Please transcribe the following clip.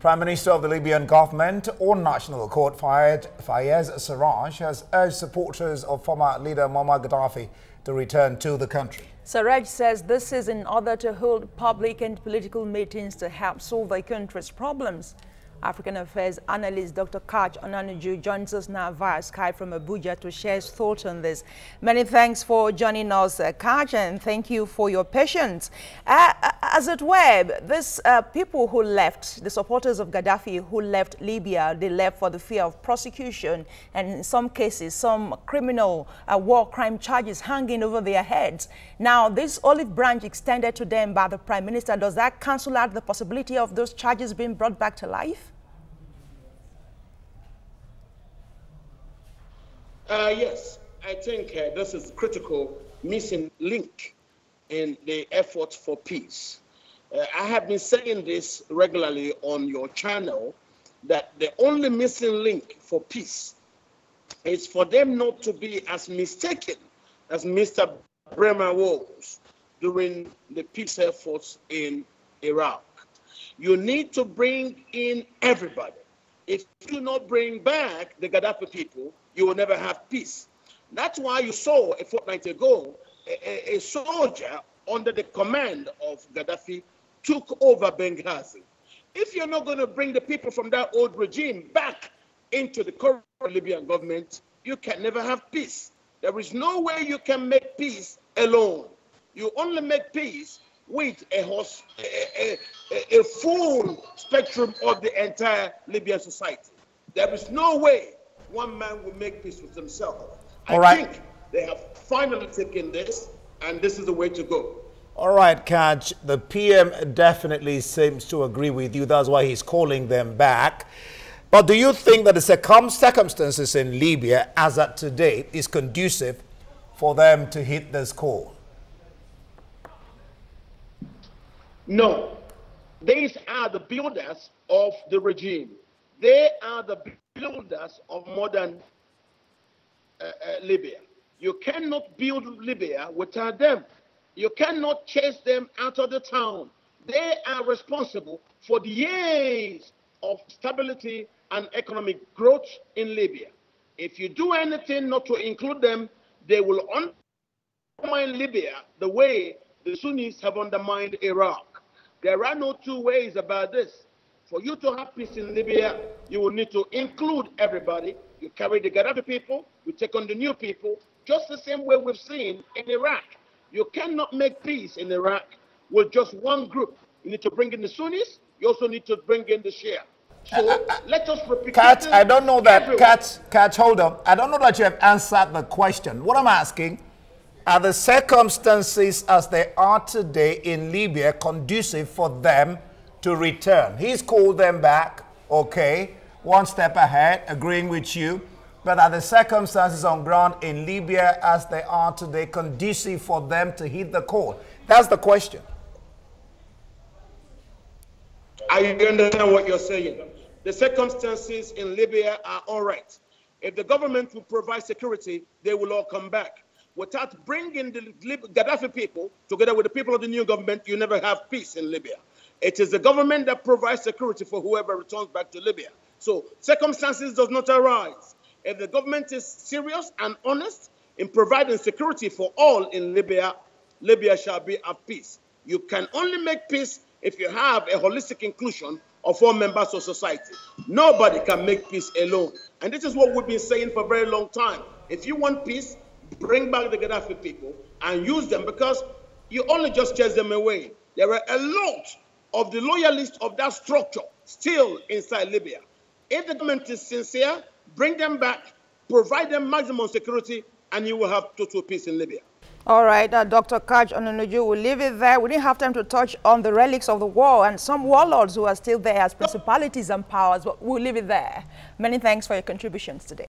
Prime Minister of the Libyan government on National Court, Fayez Sarraj, has urged supporters of former leader Muammar Gaddafi to return to the country. Sarraj says this is in order to hold public and political meetings to help solve the country's problems. African Affairs analyst Dr. Kach Ononuju joins us now via Skype from Abuja to share his thoughts on this. Many thanks for joining us, Kach, and thank you for your patience. As it were, these people who left, the supporters of Gaddafi who left Libya, they left for the fear of prosecution, and in some cases, some criminal war crime charges hanging over their heads. Now, this olive branch extended to them by the Prime Minister, does that cancel out the possibility of those charges being brought back to life? Yes, I think this is critical missing link in the effort for peace. I have been saying this regularly on your channel, that the only missing link for peace is for them not to be as mistaken as Mr. Bremer was during the peace efforts in Iraq. You need to bring in everybody. If you do not bring back the Gaddafi people, you will never have peace. That's why you saw a fortnight ago, a soldier under the command of Gaddafi took over Benghazi. If you're not going to bring the people from that old regime back into the current Libyan government, you can never have peace. There is no way you can make peace alone. You only make peace with a full spectrum of the entire Libyan society. There is no way one man will make peace with himself. I think they have finally taken this, and this is the way to go. All right, Kach, the PM definitely seems to agree with you. That's why he's calling them back. But do you think that the circumstances in Libya, as at today, is conducive for them to hit this call? No. These are the builders of the regime. They are the builders of modern Libya. You cannot build Libya without them. You cannot chase them out of the town. They are responsible for the years of stability and economic growth in Libya. If you do anything not to include them, they will undermine Libya the way the Sunnis have undermined Iraq. There are no two ways about this. For you to have peace in Libya, you will need to include everybody. You carry the Gaddafi people, you take on the new people, just the same way we've seen in Iraq. You cannot make peace in Iraq with just one group. You need to bring in the Sunnis, you also need to bring in the Shia. So let us repeat. Kach, I don't know that. Kach, hold on. I don't know that you have answered the question. What I'm asking, are the circumstances as they are today in Libya conducive for them to return? He's called them back, okay, one step ahead, agreeing with you. But are the circumstances on ground in Libya as they are today conducive for them to hit the call? That's the question. I understand what you're saying. The circumstances in Libya are all right. If the government will provide security, they will all come back. Without bringing the Gaddafi people together with the people of the new government, you never have peace in Libya. It is the government that provides security for whoever returns back to Libya. So circumstances does not arise. If the government is serious and honest in providing security for all in Libya, Libya shall be at peace. You can only make peace if you have a holistic inclusion of all members of society. Nobody can make peace alone. And this is what we've been saying for a very long time. If you want peace, bring back the Gaddafi people and use them, because you only just chase them away. There are a lot of the loyalists of that structure still inside Libya. If the government is sincere, bring them back, provide them maximum security, and you will have total peace in Libya. All right, Dr. Kach Ononuju, we'll leave it there. We didn't have time to touch on the relics of the war and some warlords who are still there as principalities and powers, but we'll leave it there. Many thanks for your contributions today.